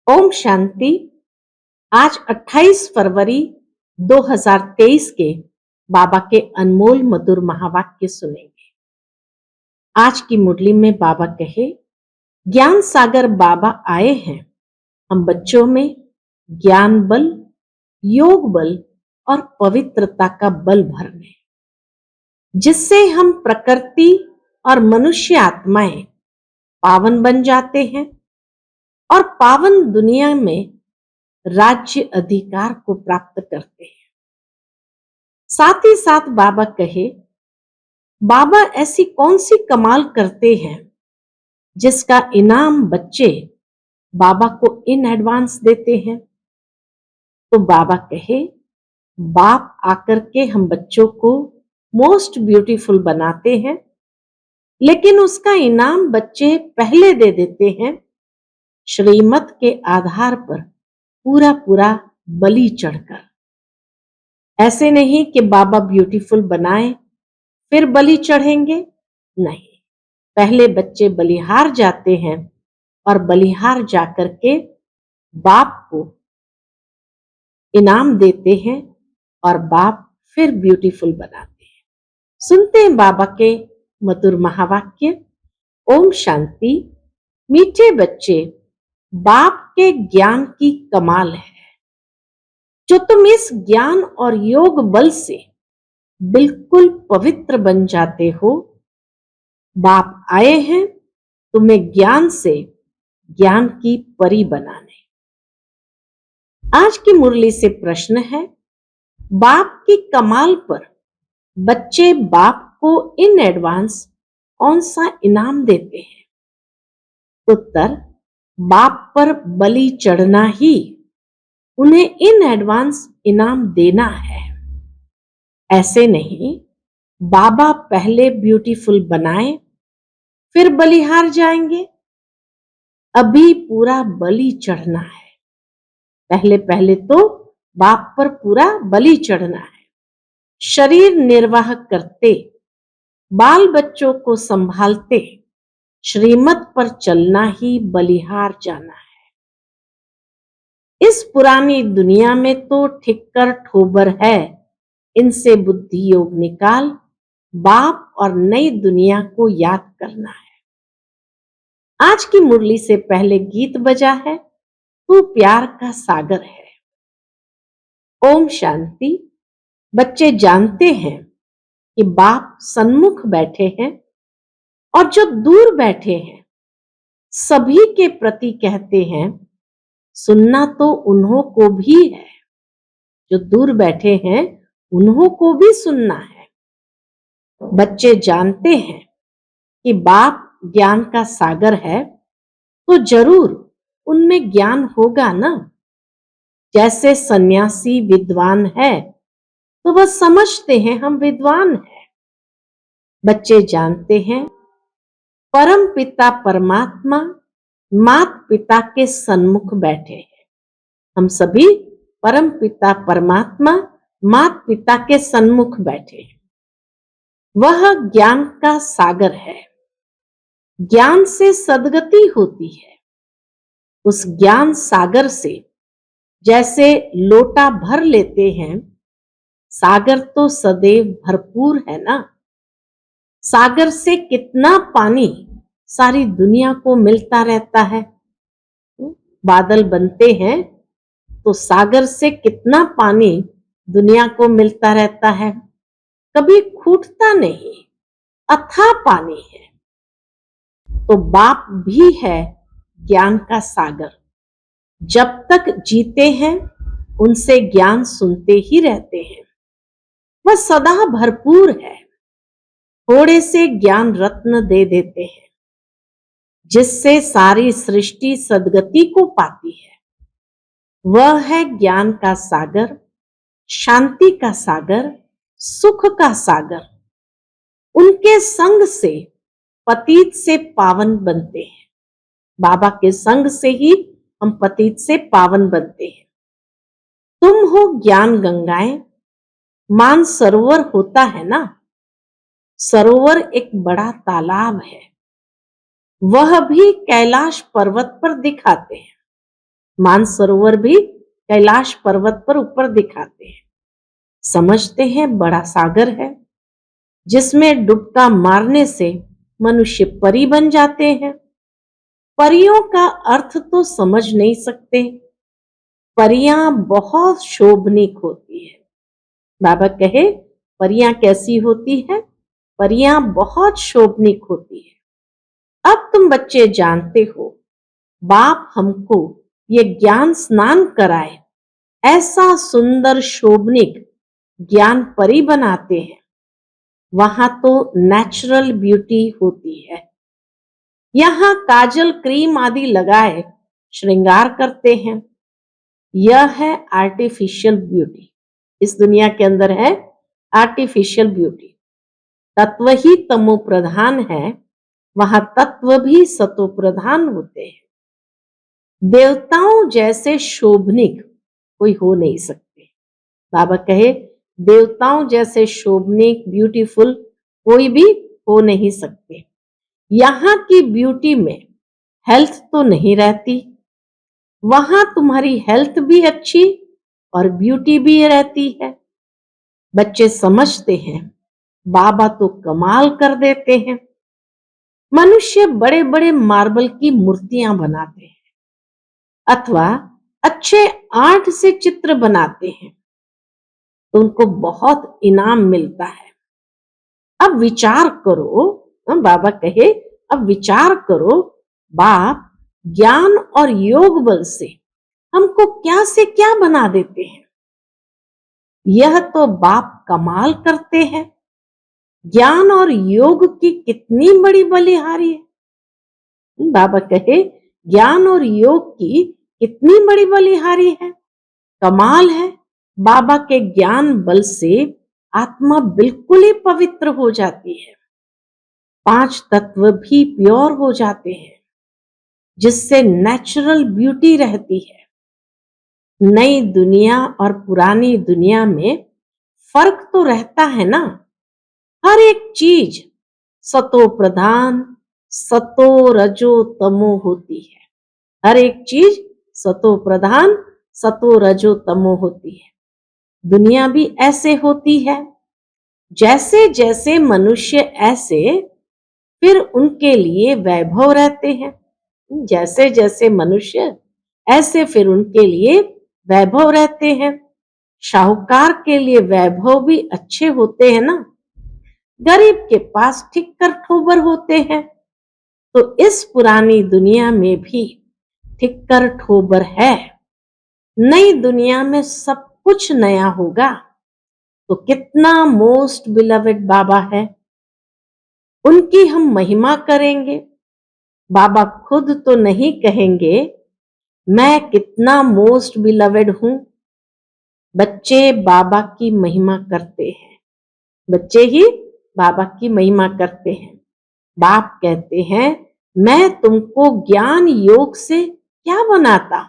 ओम शांति। आज 28 फरवरी 2023 के बाबा के अनमोल मधुर महावाक्य सुनेंगे। आज की मुरली में बाबा कहे, ज्ञान सागर बाबा आए हैं हम बच्चों में ज्ञान बल, योग बल और पवित्रता का बल भरने, जिससे हम प्रकृति और मनुष्य आत्माएं पावन बन जाते हैं और पावन दुनिया में राज्य अधिकार को प्राप्त करते हैं। साथ ही साथ बाबा कहे, बाबा ऐसी कौन सी कमाल करते हैं जिसका इनाम बच्चे बाबा को इन एडवांस देते हैं। तो बाबा कहे, बाप आकर के हम बच्चों को मोस्ट ब्यूटीफुल बनाते हैं, लेकिन उसका इनाम बच्चे पहले दे देते हैं श्रीमत के आधार पर पूरा पूरा बलि चढ़कर। ऐसे नहीं कि बाबा ब्यूटीफुल बनाए फिर बलि चढ़ेंगे, नहीं, पहले बच्चे बलिहार जाते हैं और बलिहार जाकर के बाप को इनाम देते हैं और बाप फिर ब्यूटीफुल बनाते हैं। सुनते हैं बाबा के मधुर महावाक्य। ओम शांति। मीठे बच्चे, बाप के ज्ञान की कमाल है जो तुम इस ज्ञान और योग बल से बिल्कुल पवित्र बन जाते हो। बाप आए हैं तुम्हें ज्ञान से ज्ञान की परी बनाने। आज की मुरली से प्रश्न है, बाप की कमाल पर बच्चे बाप को इन एडवांस कौन सा इनाम देते हैं। उत्तर, बाप पर बलि चढ़ना ही उन्हें इन एडवांस इनाम देना है। ऐसे नहीं, बाबा पहले ब्यूटीफुल बनाए फिर बलिहार जाएंगे। अभी पूरा बलि चढ़ना है। पहले पहले तो बाप पर पूरा बलि चढ़ना है। शरीर निर्वाह करते, बाल बच्चों को संभालते, श्रीमत पर चलना ही बलिहार जाना है। इस पुरानी दुनिया में तो ठिक्कर ठोबर है, इनसे बुद्धि योग निकाल, बाप और नई दुनिया को याद करना है। आज की मुरली से पहले गीत बजा है, तू प्यार का सागर है। ओम शांति। बच्चे जानते हैं कि बाप सन्मुख बैठे हैं और जो दूर बैठे हैं सभी के प्रति कहते हैं, सुनना तो उन्हों को भी है। जो दूर बैठे हैं उन्हों को भी सुनना है। बच्चे जानते हैं कि बाप ज्ञान का सागर है, तो जरूर उनमें ज्ञान होगा ना। जैसे सन्यासी विद्वान है तो वह समझते हैं हम विद्वान हैं। बच्चे जानते हैं परम पिता परमात्मा मात पिता के सन्मुख बैठे हैं। हम सभी परम पिता परमात्मा मात पिता के सन्मुख बैठे हैं। वह ज्ञान का सागर है। ज्ञान से सद्गति होती है। उस ज्ञान सागर से जैसे लोटा भर लेते हैं, सागर तो सदैव भरपूर है ना। सागर से कितना पानी सारी दुनिया को मिलता रहता है। बादल बनते हैं तो सागर से कितना पानी दुनिया को मिलता रहता है, कभी खूटता नहीं, अथाह पानी है। तो बाप भी है ज्ञान का सागर। जब तक जीते हैं उनसे ज्ञान सुनते ही रहते हैं। वह सदा भरपूर है। थोड़े से ज्ञान रत्न दे देते हैं, जिससे सारी सृष्टि सद्गति को पाती है। वह है ज्ञान का सागर, शांति का सागर, सुख का सागर। उनके संग से पतित से पावन बनते हैं। बाबा के संग से ही हम पतित से पावन बनते हैं। तुम हो ज्ञान गंगाएं, मान सरोवर होता है ना। सरोवर एक बड़ा तालाब है, वह भी कैलाश पर्वत पर दिखाते हैं। मानसरोवर भी कैलाश पर्वत पर ऊपर दिखाते हैं। समझते हैं बड़ा सागर है जिसमें डुबका मारने से मनुष्य परी बन जाते हैं। परियों का अर्थ तो समझ नहीं सकते। परियां बहुत शोभनीक होती है। बाबा कहे परियां कैसी होती है? परियां बहुत शोभनीक होती है। अब तुम बच्चे जानते हो, बाप हमको ये ज्ञान स्नान कराए, ऐसा सुंदर शोभनीक ज्ञान परी बनाते हैं। वहां तो नेचुरल ब्यूटी होती है। यहाँ काजल क्रीम आदि लगाए श्रृंगार करते हैं। यह है आर्टिफिशियल ब्यूटी। इस दुनिया के अंदर है आर्टिफिशियल ब्यूटी। तत्व ही तमो प्रधान है, वहां तत्व भी सतो प्रधान होते हैं। देवताओं जैसे शोभनिक कोई हो नहीं सकते। बाबा कहे देवताओं जैसे शोभनिक ब्यूटीफुल कोई भी हो नहीं सकते। यहाँ की ब्यूटी में हेल्थ तो नहीं रहती, वहां तुम्हारी हेल्थ भी अच्छी और ब्यूटी भी रहती है। बच्चे समझते हैं बाबा तो कमाल कर देते हैं। मनुष्य बड़े बड़े मार्बल की मूर्तियां बनाते हैं अथवा अच्छे आर्ट से चित्र बनाते हैं तो उनको बहुत इनाम मिलता है। अब विचार करो, बाबा कहे अब विचार करो, बाप ज्ञान और योग बल से हमको क्या से क्या बना देते हैं। यह तो बाप कमाल करते हैं। ज्ञान और योग की कितनी बड़ी बलिहारी है। बाबा कहे ज्ञान और योग की कितनी बड़ी बलिहारी है, कमाल है। बाबा के ज्ञान बल से आत्मा बिल्कुल ही पवित्र हो जाती है। 5 तत्व भी प्योर हो जाते हैं जिससे नेचुरल ब्यूटी रहती है। नई दुनिया और पुरानी दुनिया में फर्क तो रहता है ना। हर एक चीज सतो प्रधान सतो रजो तमो होती है। हर एक चीज सतो प्रधान सतो रजो तमो होती है। दुनिया भी ऐसे होती है। जैसे जैसे मनुष्य ऐसे फिर उनके लिए वैभव रहते हैं। जैसे जैसे मनुष्य ऐसे फिर उनके लिए वैभव रहते हैं। शाहूकार के लिए वैभव भी अच्छे होते हैं ना, गरीब के पास ठिक्कर ठोबर होते हैं। तो इस पुरानी दुनिया में भी ठिक्कर ठोबर है। नई दुनिया में सब कुछ नया होगा। तो कितना मोस्ट बिलवेड बाबा है, उनकी हम महिमा करेंगे। बाबा खुद तो नहीं कहेंगे मैं कितना मोस्ट बिलवेड हूं। बच्चे बाबा की महिमा करते हैं। बच्चे ही बाबा की महिमा करते हैं। बाप कहते हैं मैं तुमको ज्ञान योग से क्या बनाता हूं।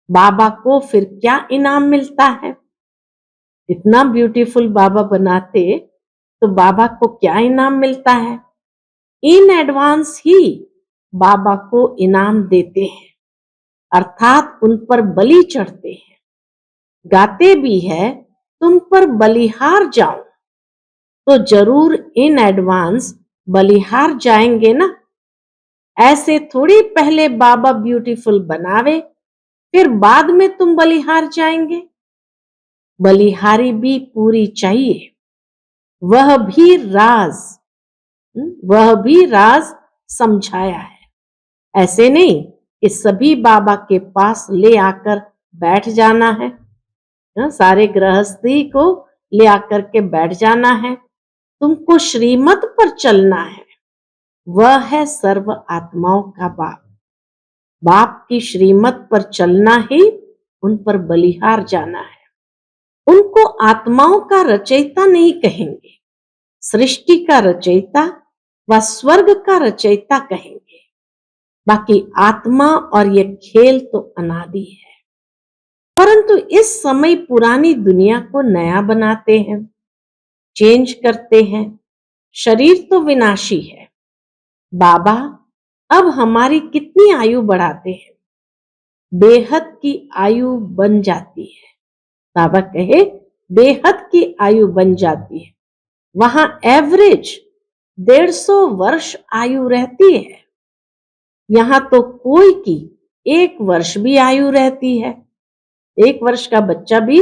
बाबा को फिर क्या इनाम मिलता है। इतना ब्यूटीफुल बाबा बनाते तो बाबा को क्या इनाम मिलता है। इन एडवांस ही बाबा को इनाम देते हैं, अर्थात उन पर बलि चढ़ते हैं। गाते भी है तुम पर बलिहार जाऊं, तो जरूर इन एडवांस बलिहार जाएंगे ना। ऐसे थोड़ी पहले बाबा ब्यूटीफुल बनावे फिर बाद में तुम बलिहार जाएंगे। बलिहारी भी पूरी चाहिए। वह भी राज वह भी राज समझाया है। ऐसे नहीं कि सभी बाबा के पास ले आकर बैठ जाना है। सारे गृहस्थी को ले आकर के बैठ जाना है। तुमको श्रीमत पर चलना है। वह है सर्व आत्माओं का बाप। बाप की श्रीमत पर चलना ही उन पर बलिहार जाना है। उनको आत्माओं का रचयिता नहीं कहेंगे, सृष्टि का रचयिता व स्वर्ग का रचयिता कहेंगे। बाकी आत्मा और ये खेल तो अनादि है। परंतु इस समय पुरानी दुनिया को नया बनाते हैं, चेंज करते हैं। शरीर तो विनाशी है। बाबा अब हमारी कितनी आयु बढ़ाते हैं। बेहद की आयु बन जाती है। बाबा कहे बेहद की आयु बन जाती है। वहां एवरेज 150 वर्ष आयु रहती है। यहाँ तो कोई की 1 वर्ष भी आयु रहती है। 1 वर्ष का बच्चा भी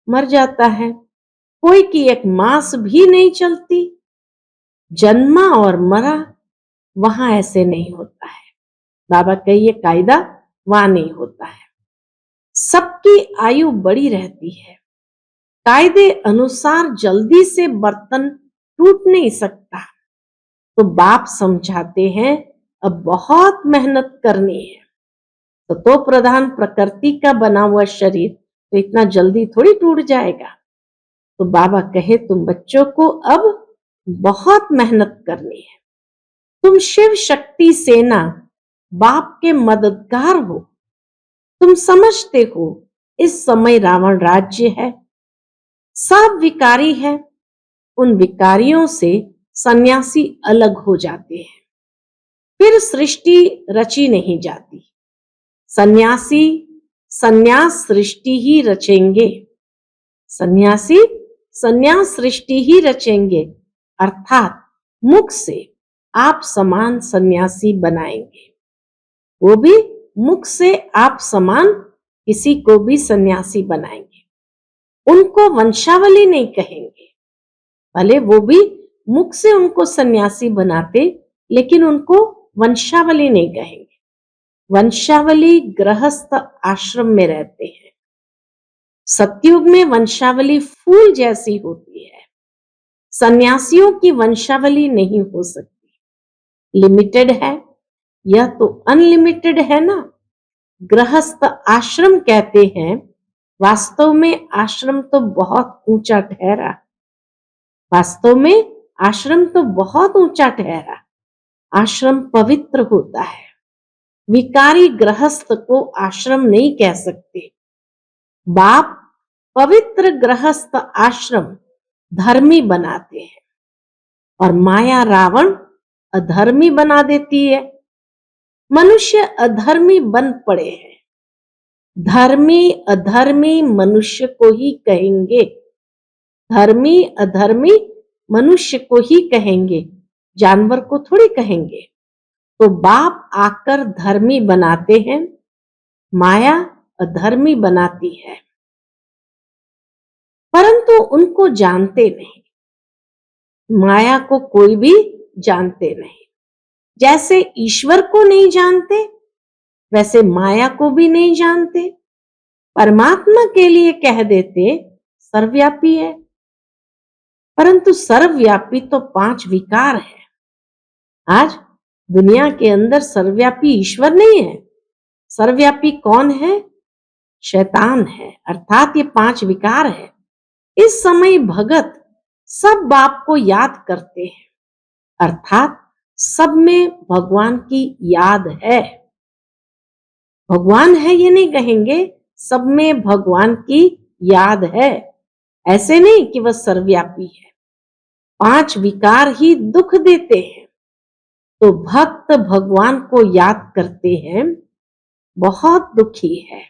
मर जाता है। कोई की 1 मास भी नहीं चलती। जन्मा और मरा, वहां ऐसे नहीं होता है। बाबा का ये कायदा वहां नहीं होता है। सबकी आयु बड़ी रहती है। कायदे अनुसार जल्दी से बर्तन टूट नहीं सकता। तो बाप समझाते हैं अब बहुत मेहनत करनी है। तो प्रधान प्रकृति का बना हुआ शरीर तो इतना जल्दी थोड़ी टूट जाएगा। तो बाबा कहे तुम बच्चों को अब बहुत मेहनत करनी है। तुम शिव शक्ति सेना बाप के मददगार हो। तुम समझते हो इस समय रावण राज्य है, सब विकारी है। उन विकारियों से सन्यासी अलग हो जाते हैं। फिर सृष्टि रची नहीं जाती। सन्यासी सन्यास सृष्टि ही रचेंगे। सन्यासी सन्यास सृष्टि ही रचेंगे, अर्थात मुख से आप समान सन्यासी बनाएंगे। वो भी मुख से आप समान किसी को भी सन्यासी बनाएंगे। उनको वंशावली नहीं कहेंगे। भले वो भी मुख से उनको सन्यासी बनाते, लेकिन उनको वंशावली नहीं कहेंगे। वंशावली गृहस्थ आश्रम में रहते हैं। सतयुग में वंशावली फूल जैसी होती है। सन्यासियों की वंशावली नहीं हो सकती, लिमिटेड है। यह तो अनलिमिटेड है ना। गृहस्थ आश्रम कहते हैं, वास्तव में आश्रम तो बहुत ऊंचा ठहरा। वास्तव में आश्रम तो बहुत ऊंचा ठहरा। आश्रम पवित्र होता है। विकारी गृहस्थ को आश्रम नहीं कह सकते। बाप पवित्र गृहस्थ आश्रम धर्मी बनाते हैं और माया रावण अधर्मी बना देती है। मनुष्य अधर्मी बन पड़े हैं। धर्मी अधर्मी मनुष्य को ही कहेंगे। धर्मी अधर्मी मनुष्य को ही कहेंगे, जानवर को थोड़ी कहेंगे। तो बाप आकर धर्मी बनाते हैं, माया अधर्मी बनाती है। परंतु उनको जानते नहीं। माया को कोई भी जानते नहीं। जैसे ईश्वर को नहीं जानते, वैसे माया को भी नहीं जानते। परमात्मा के लिए कह देते सर्वव्यापी है, परंतु सर्वव्यापी तो 5 विकार है। आज दुनिया के अंदर सर्वव्यापी ईश्वर नहीं है। सर्वव्यापी कौन है? शैतान है, अर्थात ये 5 विकार है। इस समय भगत सब बाप को याद करते हैं, अर्थात सब में भगवान की याद है। भगवान है ये नहीं कहेंगे, सब में भगवान की याद है। ऐसे नहीं कि वह सर्वव्यापी है। 5 विकार ही दुख देते हैं। तो भक्त भगवान को याद करते हैं, बहुत दुखी है।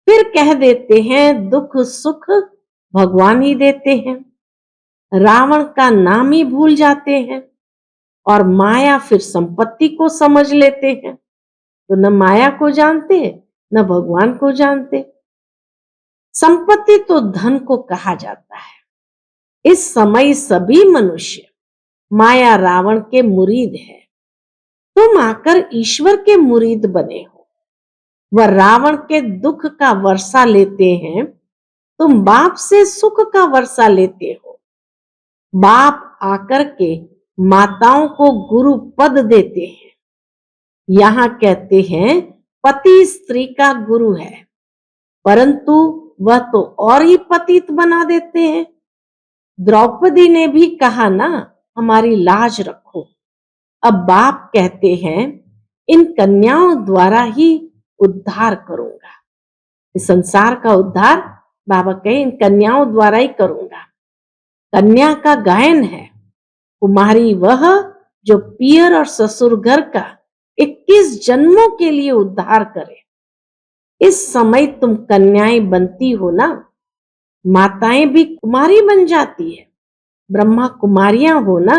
फिर कह देते हैं दुख सुख भगवान ही देते हैं। रावण का नाम ही भूल जाते हैं और माया फिर संपत्ति को समझ लेते हैं। तो न माया को जानते न भगवान को जानते। संपत्ति तो धन को कहा जाता है। इस समय सभी मनुष्य माया रावण के मुरीद है। तुम आकर ईश्वर के मुरीद बने हो। वह रावण के दुख का वर्षा लेते हैं, तुम बाप से सुख का वर्षा लेते हो। बाप आकर के माताओं को गुरु पद देते हैं। यहां कहते हैं पति स्त्री का गुरु है, परंतु वह तो और ही पतित बना देते हैं। द्रौपदी ने भी कहा ना, हमारी लाज रखो। अब बाप कहते हैं इन कन्याओं द्वारा ही उद्धार करूंगा। इस संसार का उद्धार बाबा कहे इन कन्याओं द्वारा ही करूंगा। कन्या का गायन है, कुमारी वह जो पियर और ससुर घर का 21 जन्मों के लिए उद्धार करे। इस समय तुम कन्याएं बनती हो ना, माताएं भी कुमारी बन जाती है, ब्रह्मा कुमारियां हो ना,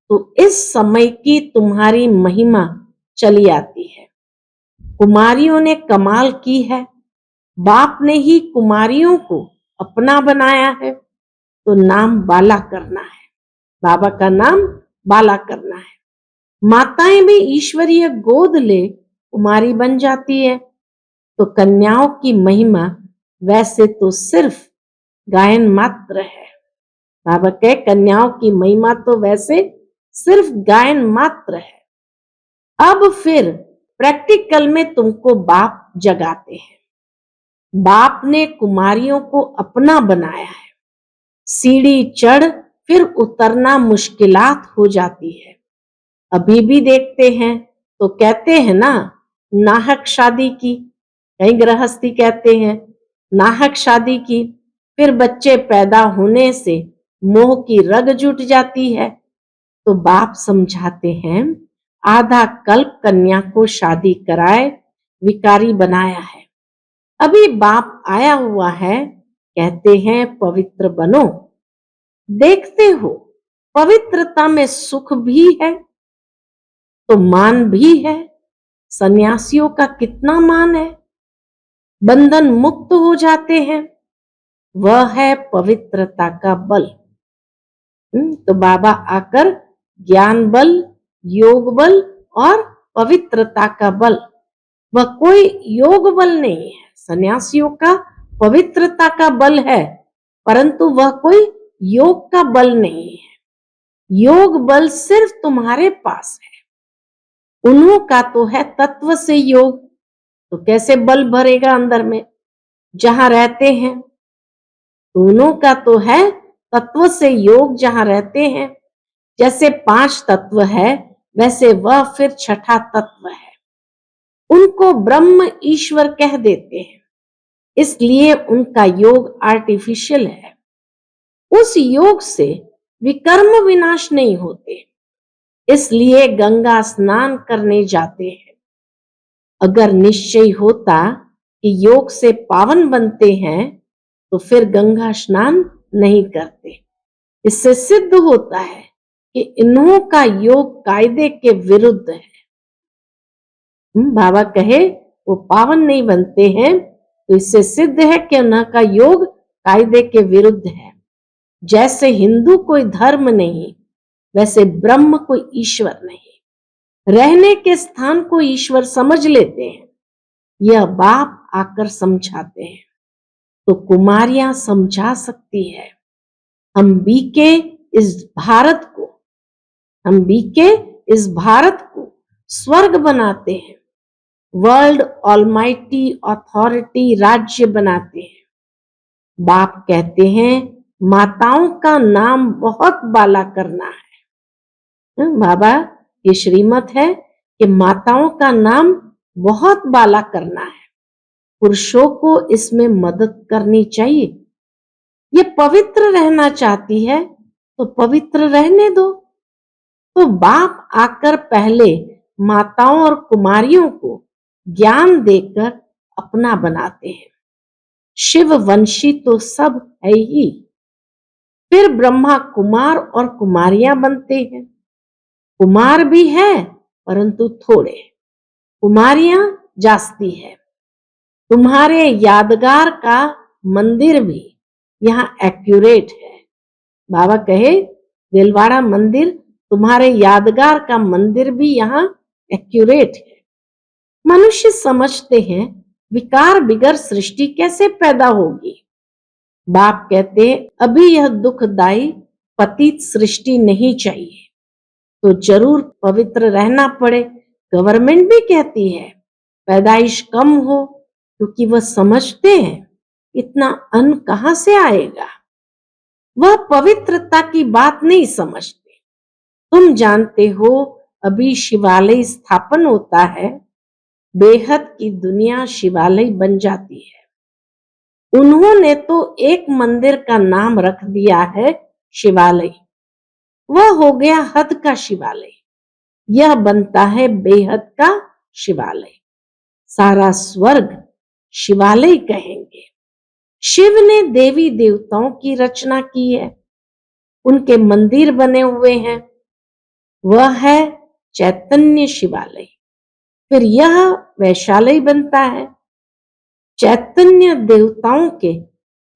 तो इस समय की तुम्हारी महिमा चली आती है। कुमारियों ने कमाल की है, बाप ने ही कुमारियों को अपना बनाया है, तो नाम बाला करना है, बाबा का नाम बाला करना है। माताएं भी ईश्वरीय गोद ले कुमारी बन जाती है, तो कन्याओं की महिमा वैसे तो सिर्फ गायन मात्र है। बाबा कहे कन्याओं की महिमा तो वैसे सिर्फ गायन मात्र है। अब फिर प्रैक्टिकल में तुमको बाप जगाते हैं। बाप ने कुमारियों को अपना बनाया है। सीढ़ी चढ़ फिर उतरना मुश्किलात हो जाती है। अभी भी देखते हैं तो कहते हैं ना, नाहक शादी की, कई गृहस्थी कहते हैं नाहक शादी की, फिर बच्चे पैदा होने से मोह की रग जुट जाती है। तो बाप समझाते हैं, आधा कल्प कन्या को शादी कराए विकारी बनाया है। अभी बाप आया हुआ है, कहते हैं पवित्र बनो। देखते हो पवित्रता में सुख भी है तो मान भी है। सन्यासियों का कितना मान है, बंधन मुक्त हो जाते हैं, वह है पवित्रता का बल। तो बाबा आकर ज्ञान बल, योग बल और पवित्रता का बल, वह कोई योग बल नहीं है। सन्यासियों का पवित्रता का बल है, परंतु वह कोई योग का बल नहीं है। योग बल सिर्फ तुम्हारे पास है, उन्हों का तो है तत्व से योग, तो कैसे बल भरेगा अंदर में जहां रहते हैं। दोनों का तो है तत्व से योग जहां रहते हैं। जैसे 5 तत्व है, वैसे वह फिर छठा तत्व है। उनको ब्रह्म ईश्वर कह देते हैं, इसलिए उनका योग आर्टिफिशियल है। उस योग से विकर्म विनाश नहीं होते, इसलिए गंगा स्नान करने जाते हैं। अगर निश्चय होता कि योग से पावन बनते हैं तो फिर गंगा स्नान नहीं करते। इससे सिद्ध होता है कि इन्हों का योग कायदे के विरुद्ध है। बाबा कहे वो पावन नहीं बनते हैं, तो इससे सिद्ध है कि उनका योग कायदे के विरुद्ध है। जैसे हिंदू कोई धर्म नहीं, वैसे ब्रह्म कोई ईश्वर नहीं। रहने के स्थान को ईश्वर समझ लेते हैं, यह बाप आकर समझाते हैं। तो कुमारियां समझा सकती है। हम बीके इस भारत को, हम बीके इस भारत को स्वर्ग बनाते हैं, वर्ल्ड ऑलमाइटी अथॉरिटी राज्य बनाते हैं। बाप कहते हैं माताओं का नाम बहुत बाला करना है। बाबा ये श्रीमत है कि माताओं का नाम बहुत बाला करना है। पुरुषों को इसमें मदद करनी चाहिए। ये पवित्र रहना चाहती है तो पवित्र रहने दो। तो बाप आकर पहले माताओं और कुमारियों को ज्ञान देकर अपना बनाते हैं। शिव वंशी तो सब है ही, फिर ब्रह्मा कुमार और कुमारियां बनते हैं। कुमार भी है परंतु थोड़े, कुमारियां जास्ती है। तुम्हारे यादगार का मंदिर भी यहाँ एक्यूरेट है। बाबा कहे दिलवाड़ा मंदिर, तुम्हारे यादगार का मंदिर भी यहाँ एक्यूरेट है। मनुष्य समझते हैं विकार बिगर सृष्टि कैसे पैदा होगी। बाप कहते हैं अभी यह दुखदायी पतित सृष्टि नहीं चाहिए, तो जरूर पवित्र रहना पड़े। गवर्नमेंट भी कहती है पैदाइश कम हो, क्योंकि वह समझते हैं इतना अन्न कहां से आएगा। वह पवित्रता की बात नहीं समझते। तुम जानते हो अभी शिवालय स्थापन होता है, बेहद की दुनिया शिवालय बन जाती है। उन्होंने तो एक मंदिर का नाम रख दिया है शिवालय, वह हो गया हद का शिवालय। यह बनता है बेहद का शिवालय। सारा स्वर्ग शिवालय कहेंगे। शिव ने देवी देवताओं की रचना की है, उनके मंदिर बने हुए हैं, वह है चैतन्य शिवालय। फिर यह वैशालय बनता है। चैतन्य देवताओं के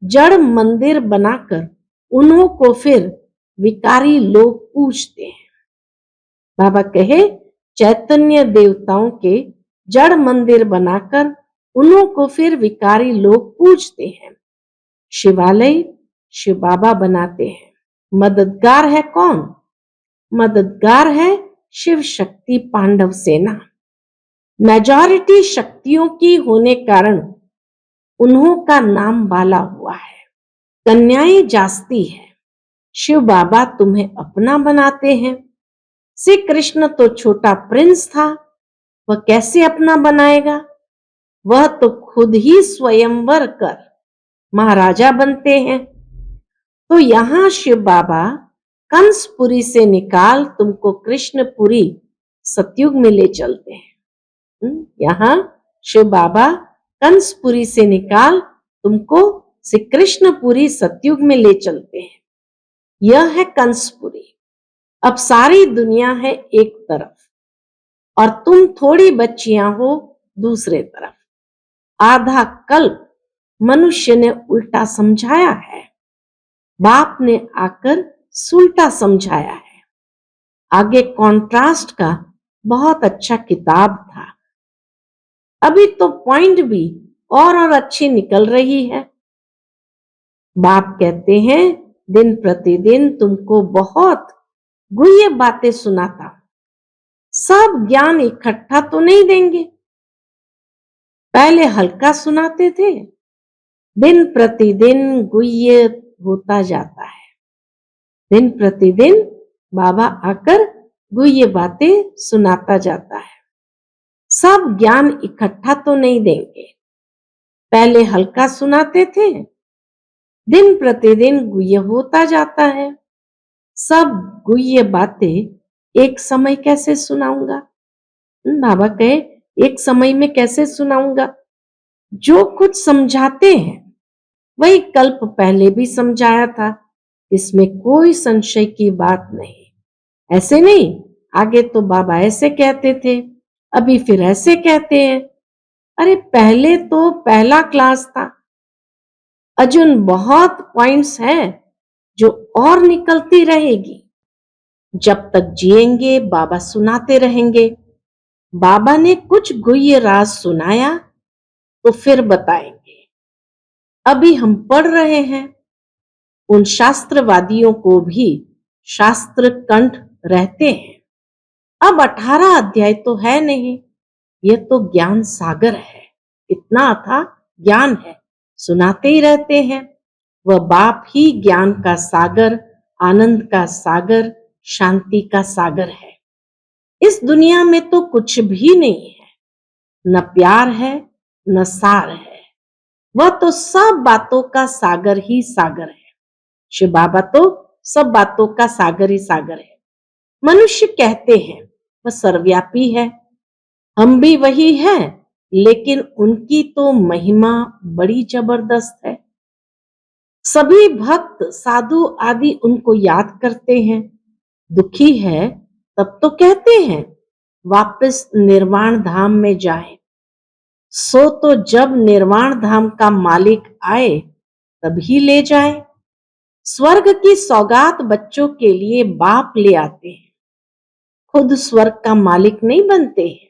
जड़ मंदिर बनाकर उन्हों को फिर विकारी लोग पूजते हैं। बाबा कहे चैतन्य देवताओं के जड़ मंदिर बनाकर उन्हों को फिर विकारी लोग पूजते हैं। शिवालय शिव बाबा बनाते हैं। मददगार है कौन? मददगार है शिव शक्ति पांडव सेना। मेजॉरिटी शक्तियों की होने कारण उन्हों का नाम बाला हुआ है। कन्याएं जास्ती है। शिव बाबा तुम्हें अपना बनाते हैं। श्री कृष्ण तो छोटा प्रिंस था, वह कैसे अपना बनाएगा? वह तो खुद ही स्वयंवर कर महाराजा बनते हैं। तो यहां शिव बाबा कंसपुरी से निकाल तुमको कृष्णपुरी सतयुग में ले चलते हैं। यहां शिव बाबा कंसपुरी से निकाल तुमको श्री कृष्णपुरी सतयुग में ले चलते हैं। यह है कंसपुरी। अब सारी दुनिया है एक तरफ और तुम थोड़ी बच्चियां हो दूसरे तरफ। आधा कल्प मनुष्य ने उल्टा समझाया है, बाप ने आकर सुलटा समझाया है। आगे कॉन्ट्रास्ट का बहुत अच्छा किताब था। अभी तो पॉइंट भी और अच्छी निकल रही है। बाप कहते हैं दिन प्रतिदिन तुमको बहुत गुह्य बातें सुनाता हूं। सब ज्ञान इकट्ठा तो नहीं देंगे। पहले हल्का सुनाते थे, दिन प्रतिदिन गुह्य होता जाता है। दिन प्रतिदिन बाबा आकर गुह्य बातें सुनाता जाता है। सब ज्ञान इकट्ठा तो नहीं देंगे। पहले हल्का सुनाते थे, दिन प्रतिदिन गुह्य होता जाता है। सब गुह्य बातें एक समय कैसे सुनाऊंगा? बाबा कहे एक समय में कैसे सुनाऊंगा? जो कुछ समझाते हैं वही कल्प पहले भी समझाया था, इसमें कोई संशय की बात नहीं। ऐसे नहीं, आगे तो बाबा ऐसे कहते थे, अभी फिर ऐसे कहते हैं। अरे पहले तो पहला क्लास था, अजुन बहुत पॉइंट्स हैं जो और निकलती रहेगी। जब तक जिएंगे बाबा सुनाते रहेंगे। बाबा ने कुछ गुह्य राज सुनाया तो फिर बताएंगे। अभी हम पढ़ रहे हैं, उन शास्त्रवादियों को भी शास्त्र कंठ रहते हैं। अब 18 अध्याय तो है नहीं, यह तो ज्ञान सागर है। इतना था ज्ञान है, सुनाते ही रहते हैं। वह बाप ही ज्ञान का सागर, आनंद का सागर, शांति का सागर है। इस दुनिया में तो कुछ भी नहीं है, न प्यार है न सार है। वह तो सब बातों का सागर ही सागर है। शिव बाबा तो सब बातों का सागर ही सागर है। मनुष्य कहते हैं वह सर्वव्यापी है, हम भी वही है, लेकिन उनकी तो महिमा बड़ी जबरदस्त है। सभी भक्त साधु आदि उनको याद करते हैं। दुखी है तब तो कहते हैं वापस निर्वाण धाम में जाएं। सो तो जब निर्वाण धाम का मालिक आए तभी ले जाए। स्वर्ग की सौगात बच्चों के लिए बाप ले आते हैं, खुद स्वर्ग का मालिक नहीं बनते हैं।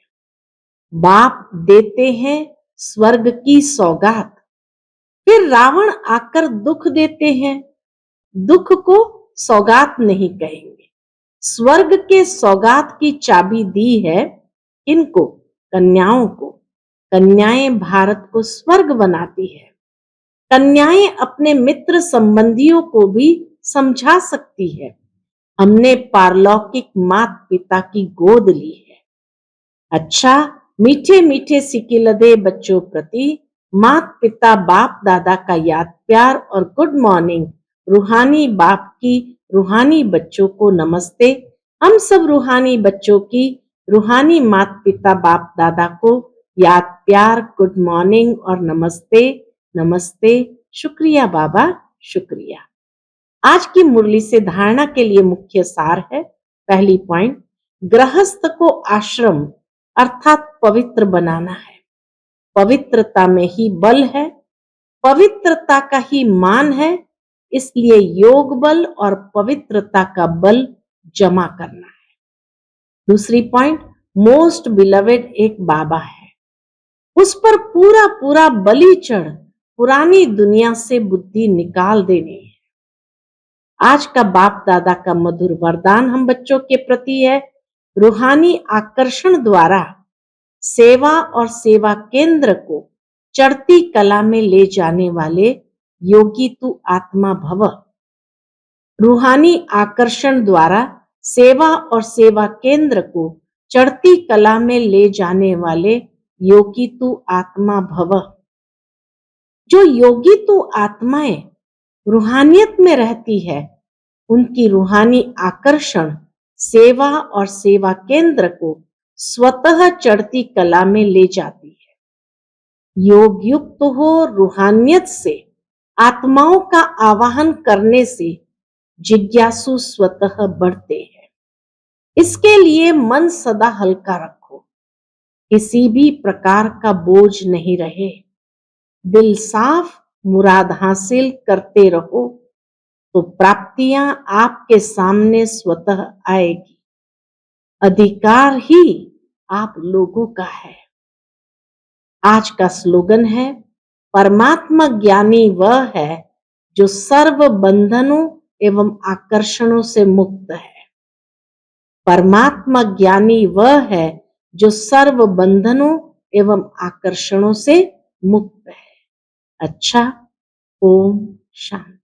बाप देते हैं स्वर्ग की सौगात, फिर रावण आकर दुख देते हैं। दुख को सौगात नहीं कहेंगे। स्वर्ग के सौगात की चाबी दी है इनको, कन्याओं को। कन्याएं भारत को स्वर्ग बनाती है। कन्याएं अपने मित्र संबंधियों को भी समझा सकती है, हमने पारलौकिक माता पिता की गोद ली है। अच्छा, मीठे मीठे सिकिलदे बच्चों प्रति माता पिता बाप दादा का याद प्यार और गुड मॉर्निंग। रूहानी बाप की रूहानी बच्चों को नमस्ते। हम सब रूहानी बच्चों की रूहानी माता पिता बाप दादा को याद प्यार, गुड मॉर्निंग और नमस्ते, नमस्ते, शुक्रिया बाबा, शुक्रिया। आज की मुरली से धारणा के लिए मुख्य सार है। पहली पॉइंट, गृहस्थ को आश्रम अर्थात पवित्र बनाना है। पवित्रता में ही बल है, पवित्रता का ही मान है, इसलिए योग बल और पवित्रता का बल जमा करना है। दूसरी पॉइंट, मोस्ट बिलवेड एक बाबा है, उस पर पूरा पूरा बलि चढ़ पुरानी दुनिया से बुद्धि निकाल देनी है। आज का बाप दादा का मधुर वरदान हम बच्चों के प्रति है, रूहानी आकर्षण द्वारा सेवा और सेवा केंद्र को चढ़ती कला में ले जाने वाले योगी तू आत्मा भव। रूहानी आकर्षण द्वारा सेवा और सेवा केंद्र को चढ़ती कला में ले जाने वाले योगी तू आत्मा भव। जो योगी तू आत्माएं रूहानियत में रहती है, उनकी रूहानी आकर्षण सेवा और सेवा केंद्र को स्वतः चढ़ती कला में ले जाती है। योग युक्त हो रूहानियत से आत्माओं का आवाहन करने से जिज्ञासु स्वतः बढ़ते हैं। इसके लिए मन सदा हल्का रखो, किसी भी प्रकार का बोझ नहीं रहे। दिल साफ, मुराद हासिल करते रहो तो प्राप्तियां आपके सामने स्वतः आएगी। अधिकार ही आप लोगों का है। आज का स्लोगन है, परमात्मा ज्ञानी वह है जो सर्व बंधनों एवं आकर्षणों से मुक्त है। परमात्मा ज्ञानी वह है जो सर्व बंधनों एवं आकर्षणों से मुक्त है। अच्छा, ओम शांति।